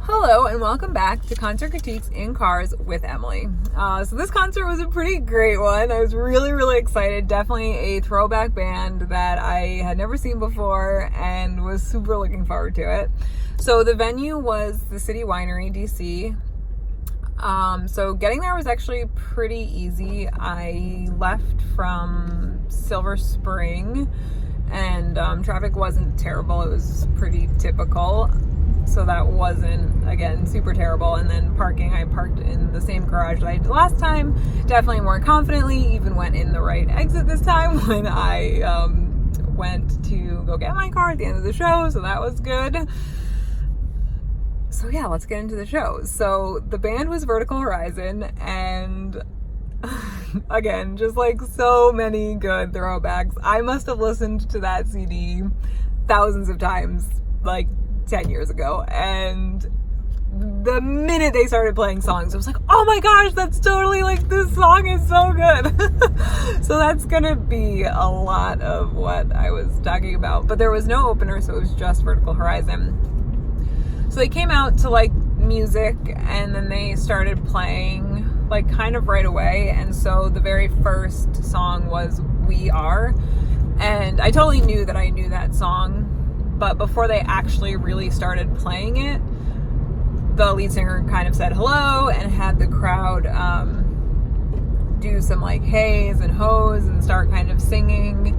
Hello and welcome back to Concert Critiques in Cars with Emily. So this concert was a pretty great one. I was really excited. Definitely a throwback band that I had never seen before and was super looking forward to it. So the venue was the City Winery, DC. So getting there was actually pretty easy. I left from Silver Spring and traffic wasn't terrible. It was pretty typical. So that wasn't, again, super terrible. And then parking, I parked in the same garage that I did last time. Definitely more confidently, even went in the right exit this time when I went to go get my car at the end of the show. So that was good. So yeah, let's get into the show. So the band was Vertical Horizon, and again, just like so many good throwbacks. I must have listened to that CD thousands of times, like 10 years ago, and the minute they started playing songs, I was like, oh my gosh, that's totally like, this song is so good. So that's gonna be a lot of what I was talking about, but there was no opener, so it was just Vertical Horizon. So they came out to like music, and then they started playing like kind of right away, and so the very first song was We Are, and I totally knew that I knew that song. But before they actually really started playing it, the lead singer kind of said hello and had the crowd do some like heys and hoes and start kind of singing.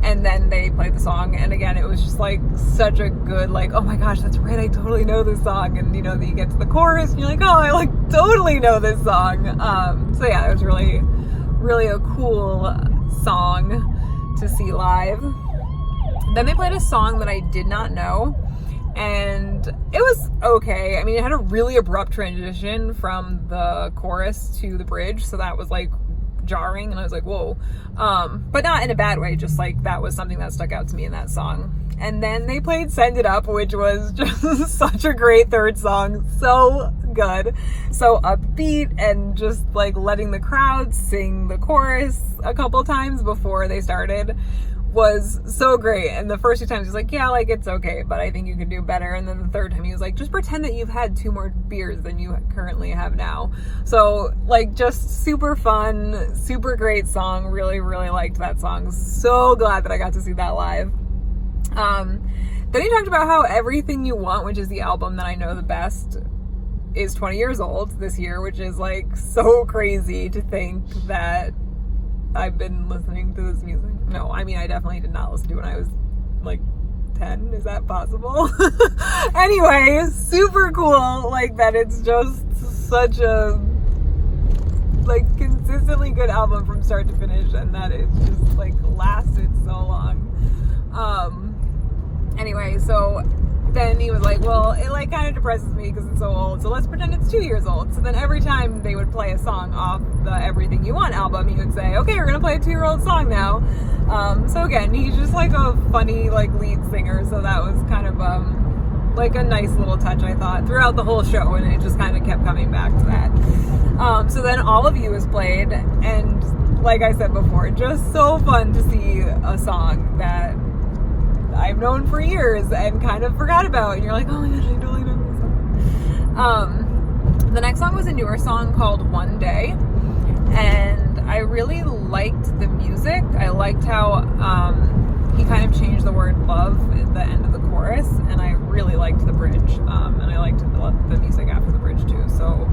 And then they played the song. And again, it was just like such a good, like, oh my gosh, that's right, I totally know this song. And you know, you get to the chorus and you're like, oh, I like totally know this song. So yeah, it was really a cool song to see live. Then they played a song that I did not know, and it was okay. I mean, it had a really abrupt transition from the chorus to the bridge, so that was like jarring, and I was like, whoa. But not in a bad way, just like that was something that stuck out to me in that song. And then they played Send It Up, which was just such a great third song. So good. So upbeat, and just like letting the crowd sing the chorus a couple times before they started was so great. And the first two times he's like, yeah, like it's okay, but I think you could do better. And then the third time he was like, just pretend that you've had 2 more beers than you currently have now. So like just super fun, super great song. Really liked that song. So glad that I got to see that live. Then he talked about how Everything You Want, which is the album that I know the best, is 20 years old this year, which is like so crazy to think that I've been listening to this music. No, I mean, I definitely did not listen to it when I was like 10. Is that possible? Anyway, super cool. Like that it's just such a like consistently good album from start to finish, and that it's just like lasted so long. Anyway, so then he was like, well, it like kind of depresses me because it's so old, so let's pretend it's 2 years old. So then every time they would play a song off the Everything You Want album, he would say, okay, we're gonna play a 2-year-old song now. So again, he's just like a funny like lead singer, so that was kind of like a nice little touch, I thought, throughout the whole show, and it just kind of kept coming back to that. So then All of You was played, and like I said before, just so fun to see a song that I've known for years and kind of forgot about, and you're like, oh my gosh, I totally know this song. The next song was a newer song called One Day, and I really liked the music. I liked how he kind of changed the word love at the end of the chorus, and I really liked the bridge, and I liked the music after the bridge too. So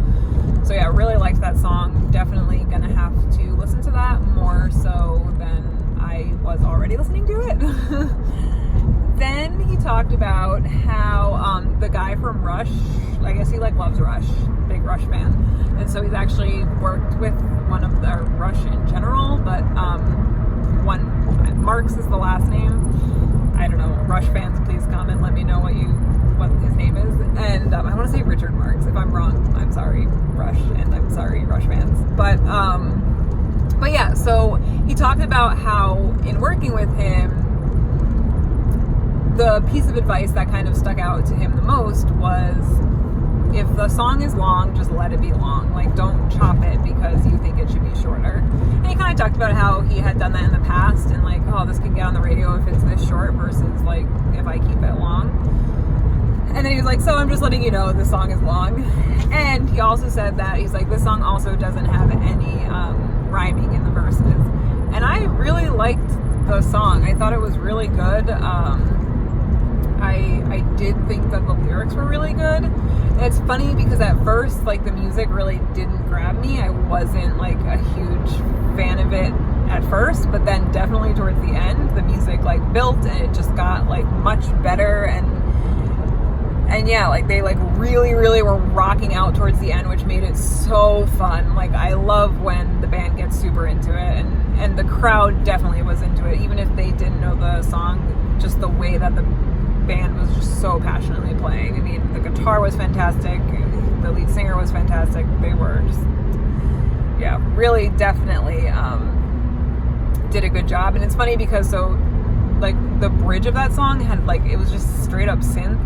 yeah, really liked that song. Definitely gonna have to listen to that more so than I was already listening to it. Then he talked about how the guy from Rush, I guess he like loves Rush, big Rush fan, and so he's actually worked with one of the Rush in general, but Marks is the last name. I don't know, Rush fans, please comment, let me know what his name is. And I want to say Richard Marks. If I'm wrong, I'm sorry, Rush, and I'm sorry, Rush fans. But yeah, so he talked about how in working with him, the piece of advice that kind of stuck out to him the most was, if the song is long, just let it be long. Like, don't chop it because you think it should be shorter. And he kind of talked about how he had done that in the past, and like, oh, this could get on the radio if it's this short versus like if I keep it long. And then he was like, so I'm just letting you know this song is long. And he also said that he's like, this song also doesn't have any rhyming in the verses. And I really liked the song. I thought it was really good. I did think that the lyrics were really good. And it's funny because at first, like, the music really didn't grab me. I wasn't like a huge fan of it at first, but then definitely towards the end, the music like built and it just got like much better. And yeah, like they like really were rocking out towards the end, which made it so fun. Like, I love when the band gets super into it, and the crowd definitely was into it, even if they didn't know the song. Just the way that the band was just so passionately playing. I mean, the guitar was fantastic, the lead singer was fantastic. They were just, yeah, really definitely did a good job. And it's funny because like the bridge of that song had like, it was just straight up synth.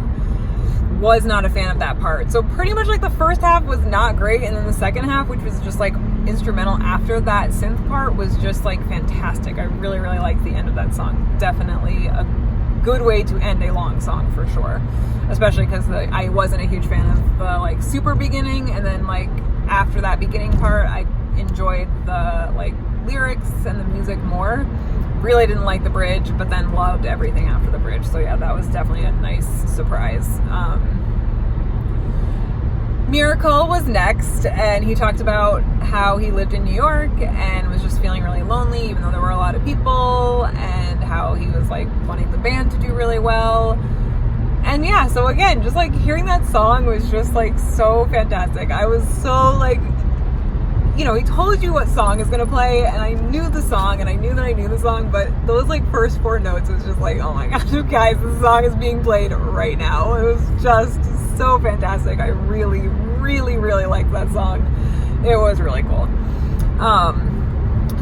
Was not a fan of that part. So pretty much like the first half was not great, and then the second half, which was just like instrumental after that synth part, was just like fantastic. I really liked the end of that song. Definitely a good way to end a long song for sure, especially because I wasn't a huge fan of the like super beginning, and then like after that beginning part I enjoyed the like lyrics and the music more. Really didn't like the bridge, but then loved everything after the bridge. So yeah, that was definitely a nice surprise. Miracle was next, and he talked about how he lived in New York and was just feeling really lonely, even though there were a lot of people, and how he was like wanting the band to do really well. And yeah, so again, just like hearing that song was just like so fantastic. I was so like, you know, he told you what song is gonna play, and I knew the song, and I knew that I knew the song, but those like first 4 notes was just like, oh my gosh, guys, this song is being played right now. It was just so fantastic. I really liked that song. It was really cool.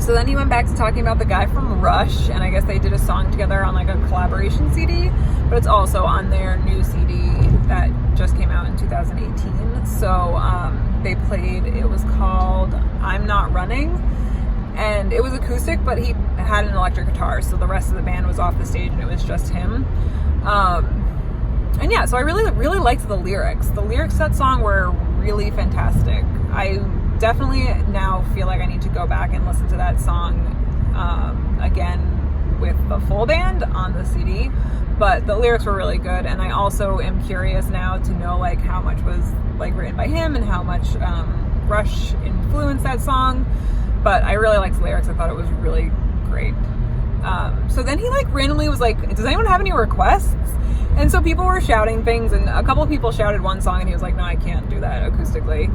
So then he went back to talking about the guy from Rush, and I guess they did a song together on like a collaboration CD, but it's also on their new CD that just came out in 2018. So they played, it was called I'm Not Running, and it was acoustic, but he had an electric guitar, so the rest of the band was off the stage and it was just him. And yeah, so I really liked the lyrics. The lyrics to that song were really fantastic. I definitely now feel like I need to go back and listen to that song again with the full band on the CD, but the lyrics were really good. And I also am curious now to know like how much was like written by him and how much Rush influenced that song. But I really liked the lyrics. I thought it was really great. So then he like randomly was like, does anyone have any requests? And so people were shouting things, and a couple of people shouted one song, and he was like, no, I can't do that acoustically.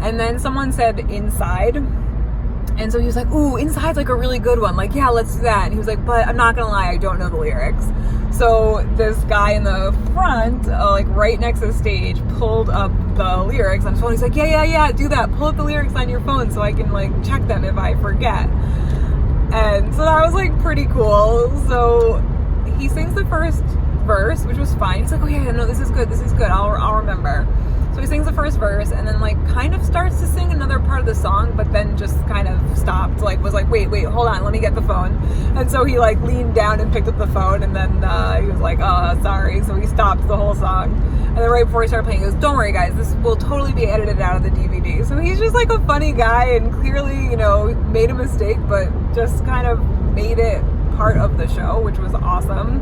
And then someone said Inside, and so he was like, ooh, Inside's like a really good one, like, yeah, let's do that. And he was like, but I'm not gonna lie, I don't know the lyrics. So this guy in the front, like right next to the stage, pulled up the lyrics on his phone. He's like, yeah, do that, pull up the lyrics on your phone so I can like check them if I forget. And so that was like pretty cool. So he sings the first verse, which was fine. He's like, oh yeah, no, this is good, I'll remember. So he sings the first verse, and then like kind of starts to sing another part of the song, but then just kind of stopped, like was like, wait, hold on, let me get the phone. And so he like leaned down and picked up the phone, and then he was like, oh, sorry. So he stopped the whole song. And then right before he started playing, he goes, don't worry guys, this will totally be edited out of the DVD. So he's just like a funny guy, and clearly, you know, made a mistake, but just kind of made it part of the show, which was awesome.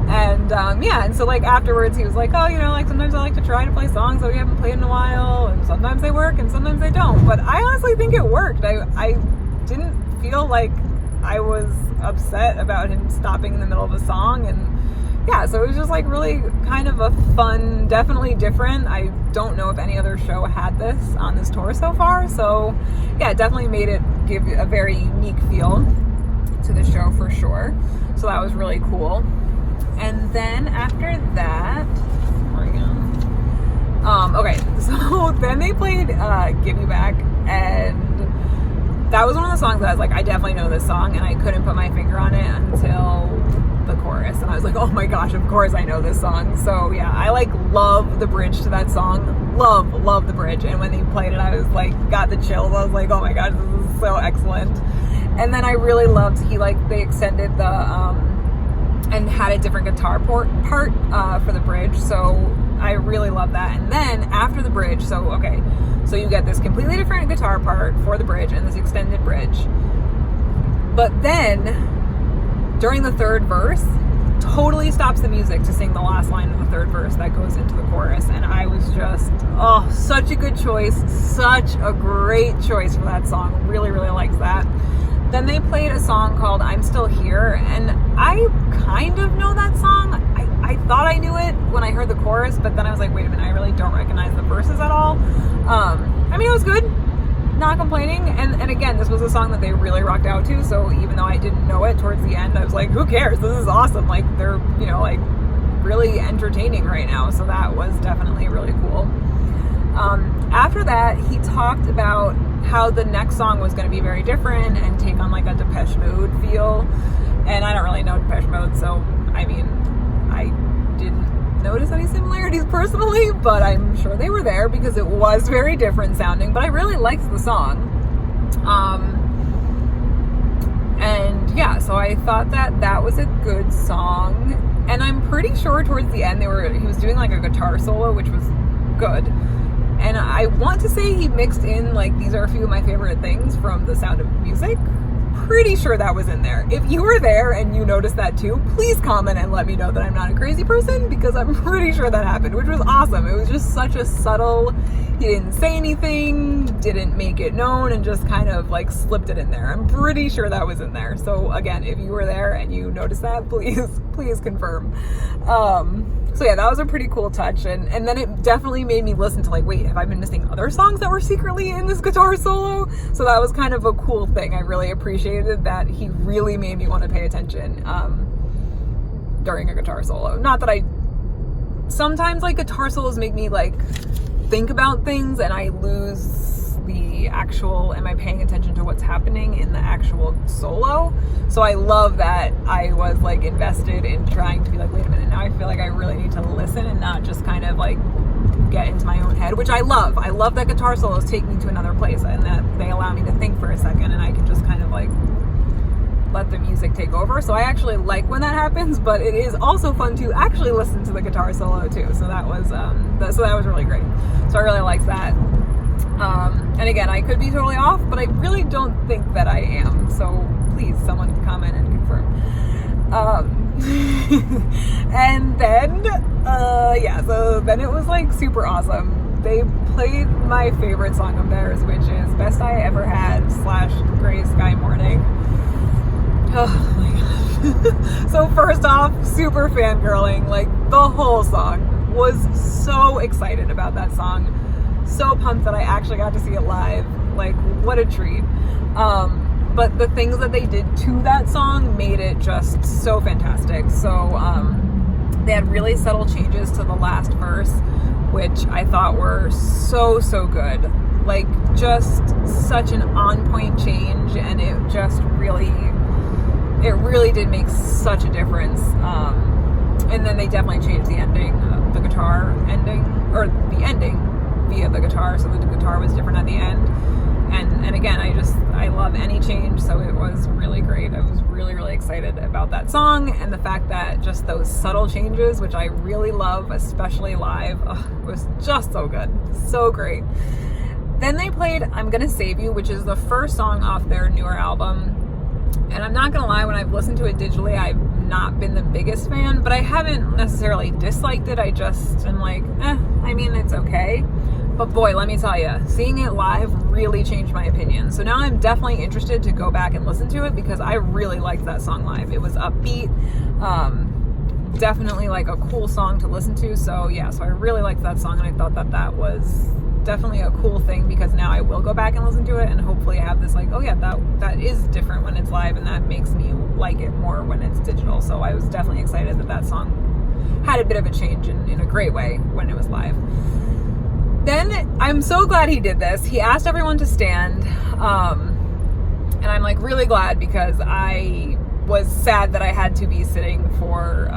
And yeah, and so like afterwards he was like, oh, you know, like sometimes I like to try to play songs that we haven't played in a while, and sometimes they work and sometimes they don't, but I honestly think it worked. I didn't feel like I was upset about him stopping in the middle of a song. And yeah, so it was just like really kind of a fun, definitely different. I don't know if any other show had this on this tour so far, so yeah, it definitely made it give a very unique feel to the show for sure. So that was really cool. And then after that, where are we going? Okay, so then they played Give Me Back, and that was one of the songs that I was like, I definitely know this song, and I couldn't put my finger on it until the chorus, and I was like, oh my gosh, of course I know this song. So yeah, I like love the bridge to that song, love the bridge, and when they played it, I was like, got the chills. I was like, oh my gosh, this is so excellent. And then I really loved, they extended the and had a different guitar part for the bridge. So I really love that. And then after the bridge, so you get this completely different guitar part for the bridge and this extended bridge. But then during the third verse, totally stops the music to sing the last line of the third verse that goes into the chorus. And I was just, such a good choice. Such a great choice for that song. Really, really liked that. Then they played a song called I'm Still Here, and I kind of know that song. I thought I knew it when I heard the chorus, but then I was like, wait a minute, I really don't recognize the verses at all. I mean, it was good. Not complaining. And again, this was a song that they really rocked out to, so even though I didn't know it towards the end, I was like, who cares? This is awesome. Like, they're, like really entertaining right now. So that was definitely really cool. After that, he talked about how the next song was going to be very different and take on like a Depeche Mode feel. And I don't really know Depeche Mode, so I mean, I didn't notice any similarities personally, but I'm sure they were there because it was very different sounding, but I really liked the song. And yeah, so I thought that was a good song. And I'm pretty sure towards the end he was doing like a guitar solo, which was good. And I want to say he mixed in like, these are a few of my favorite things from The Sound of Music. Pretty sure that was in there. If you were there and you noticed that too, please comment and let me know that I'm not a crazy person, because I'm pretty sure that happened, which was awesome. It was just such a subtle, he didn't say anything, didn't make it known, and just kind of like slipped it in there. I'm pretty sure that was in there. So again, if you were there and you noticed that, please confirm. So yeah, that was a pretty cool touch. And then it definitely made me listen to like, wait, have I been missing other songs that were secretly in this guitar solo? So that was kind of a cool thing. I really appreciated that he really made me want to pay attention during a guitar solo. Not that sometimes like guitar solos make me like think about things and I lose the actual, am I paying attention to what's happening in the actual solo? So I love that I was like invested in trying to be like, wait a minute, now I feel like I really need to listen and not just kind of like get into my own head, which I love. I love that guitar solos take me to another place and that they allow me to think for a second and I can just kind of like let the music take over. So I actually like when that happens, but it is also fun to actually listen to the guitar solo too. So that was really great. So I really liked that. And again, I could be totally off, but I really don't think that I am. So please, someone comment and confirm. And then, so then it was like super awesome. They played my favorite song of theirs, which is Best I Ever Had / Gray Sky Morning. Oh my gosh. So first off, super fangirling, like the whole song. Was so excited about that song. So pumped that I actually got to see it live. Like, what a treat. But the things that they did to that song made it just so fantastic. So they had really subtle changes to the last verse, which I thought were so good. Like, just such an on-point change, and it really did make such a difference. And then they definitely changed the ending, the guitar ending, or the ending via the guitar, so the guitar was different at the end. And again, I love any change, so it was really great. I was really excited about that song, and the fact that just those subtle changes, which I really love, especially live, was just so good. So great. Then they played I'm Gonna Save You, which is the first song off their newer album. And I'm not gonna lie, when I've listened to it digitally, I've not been the biggest fan, but I haven't necessarily disliked it. I just am like, I mean, it's okay. But boy, let me tell you, seeing it live really changed my opinion. So now I'm definitely interested to go back and listen to it because I really liked that song live. It was upbeat, definitely like a cool song to listen to. So yeah, so I really liked that song, and I thought that was definitely a cool thing because now I will go back and listen to it and hopefully have this like, oh yeah, that is different when it's live, and that makes me like it more when it's digital. So I was definitely excited that song had a bit of a change in a great way when it was live. Then I'm so glad he did this. He asked everyone to stand, and I'm like really glad because I was sad that I had to be sitting for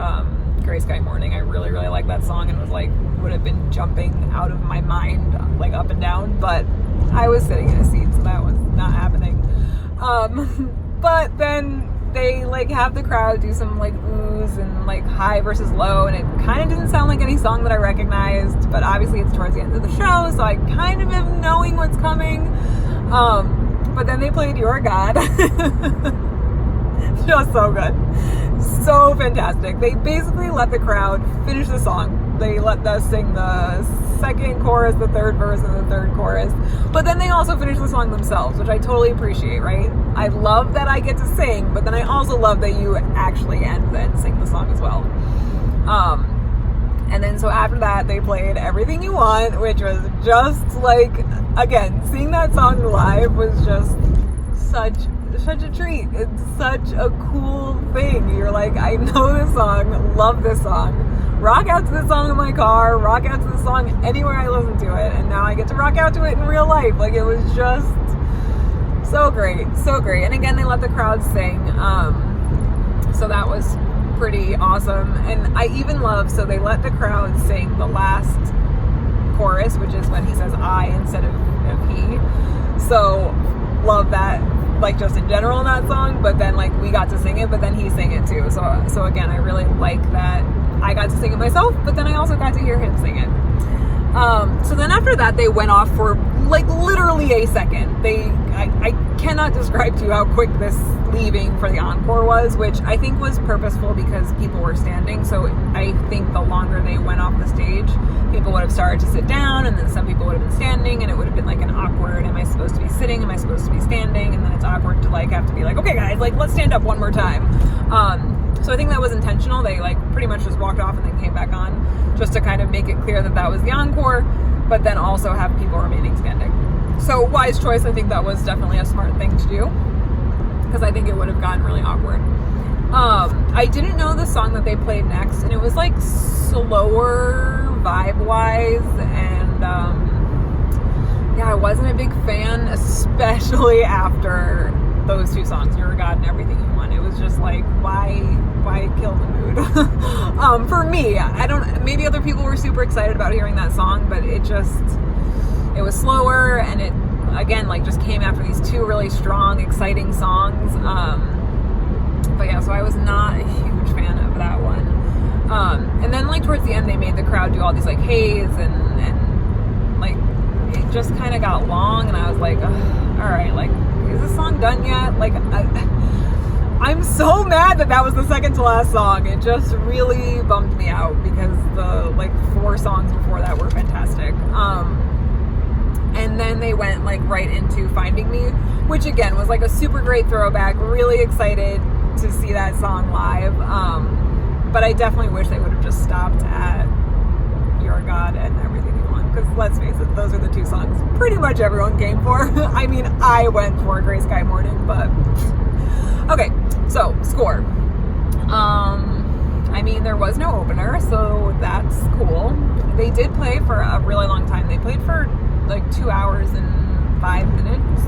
Gray Sky Morning. I really like that song and was like, would have been jumping out of my mind like up and down, but I was sitting in a seat, so that was not happening. But then they like have the crowd do some like oohs and like high versus low, and it kind of didn't sound like any song that I recognized, but obviously it's towards the end of the show, so I kind of am knowing what's coming. But then they played You're God. Just so good. So fantastic. They basically let the crowd finish the song. They let us sing the second chorus, the third verse, and the third chorus. But then they also finish the song themselves, which I totally appreciate, right? I love that I get to sing, but then I also love that you actually end and sing the song as well. And then so after that, they played Everything You Want, which was just like, again, seeing that song live was just such a treat. It's such a cool thing. You're like, I know this song, love this song, rock out to this song in my car, rock out to this song anywhere I listen to it, and now I get to rock out to it in real life. Like, it was just so great, so great. And again, they let the crowd sing, so that was pretty awesome. And I even love, so they let the crowd sing the last chorus, which is when he says I instead of he. So love that, like, just in general in that song, but then like we got to sing it, but then he sang it too. So again, I really like that I got to sing it myself, but then I also got to hear him sing it. So then after that, they went off for like literally a second. I cannot describe to you how quick this leaving for the encore was, which I think was purposeful because people were standing. So I think the longer they went off the stage, people would have started to sit down, and then some people would have been standing, and it would have been like an awkward, am I supposed to be sitting? Am I supposed to be standing? And then it's awkward to like have to be like, okay guys, like let's stand up one more time. So I think that was intentional. They like pretty much just walked off and then came back on just to kind of make it clear that that was the encore, but then also have people remaining standing. So wise choice. I think that was definitely a smart thing to do, because I think it would have gotten really awkward. I didn't know the song that they played next, and it was like slower vibe-wise, and yeah, I wasn't a big fan, especially after those two songs, You're God and Everything You Want. It was just like, why kill the mood? For me, I don't, maybe other people were super excited about hearing that song, but it was slower, and it, again, like just came after these two really strong, exciting songs. But yeah, so I was not a huge fan of that one. And then like towards the end, they made the crowd do all these like hays, and like it just kind of got long, and I was like, all right, like, is this song done yet? Like, I'm so mad that was the second to last song. It just really bummed me out, because the like 4 songs before that were fantastic. And then they went like right into Finding Me, which again was like a super great throwback. Really excited to see that song live. But I definitely wish they would have just stopped at You're God and Everything You Want, because let's face it, those are the 2 songs pretty much everyone came for. I mean, I went for Gray Sky Morning, but okay, so score. I mean, there was no opener, so that's cool. They did play for a really long time. They played for like 2 hours and 5 minutes,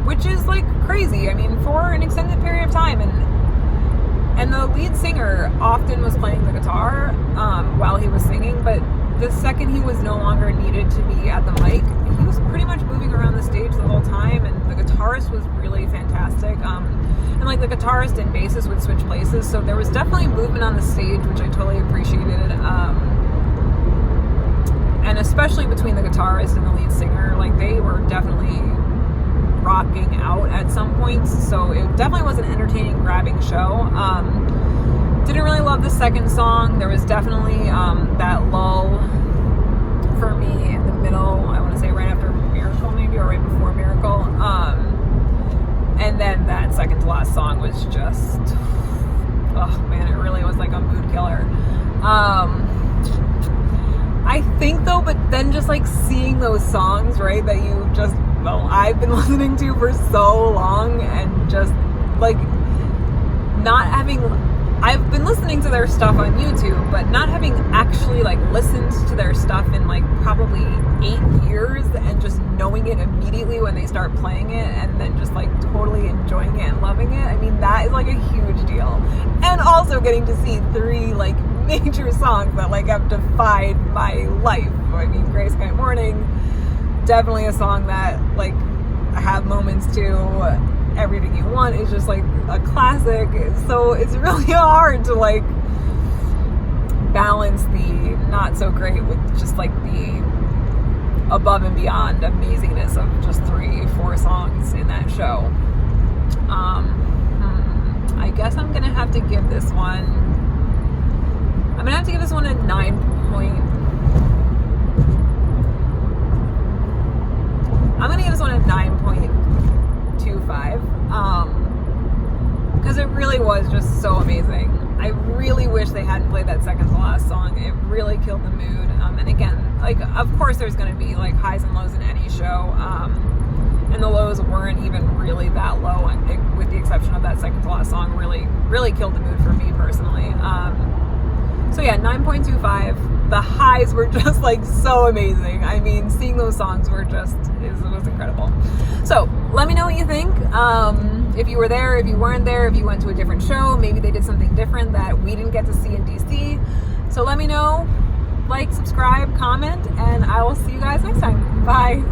which is like crazy. I mean, for an extended period of time, and the lead singer often was playing the guitar while he was singing, but the second he was no longer needed to be at the mic, he was pretty much moving around the stage the whole time, and the guitarist was really fantastic. And like the guitarist and bassist would switch places, so there was definitely movement on the stage, which I totally appreciated. And especially between the guitarist and the lead singer, like they were definitely rocking out at some points, so it definitely was an entertaining, grabbing show. Didn't really love the second song. There was definitely that lull for me in the middle, I want to say right after Miracle maybe, or right before Miracle. And then that second to last song was just, oh man, it really was like a mood killer. I think though, but then just like seeing those songs, right, that you just, well, I've been listening to for so long, and just like not having, I've been listening to their stuff on YouTube, but not having actually like listened to their stuff in like probably 8 years, and just knowing it immediately when they start playing it, and then just like totally enjoying it and loving it. I mean, that is like a huge deal. And also getting to see 3 like major songs that like have defined my life. I mean, Gray Sky Morning, definitely a song that like I have moments to, Everything You Want is just like a classic. So it's really hard to like balance the not so great with just like the above and beyond amazingness of just 3-4 songs in that show. I guess I'm gonna have to give this one a 9 point. I'm gonna give this one a 9.25 because it really was just so amazing. I really wish they hadn't played that second to last song. It really killed the mood. And again, like, of course there's going to be like highs and lows in any show, and the lows weren't even really that low, and with the exception of that second to last song. Really killed the mood for me personally. So yeah, 9.25. The highs were just like so amazing. I mean, seeing those songs were just, it was incredible. So let me know what you think. If you were there, if you weren't there, if you went to a different show, maybe they did something different that we didn't get to see in DC. So let me know. Like, subscribe, comment, and I will see you guys next time. Bye.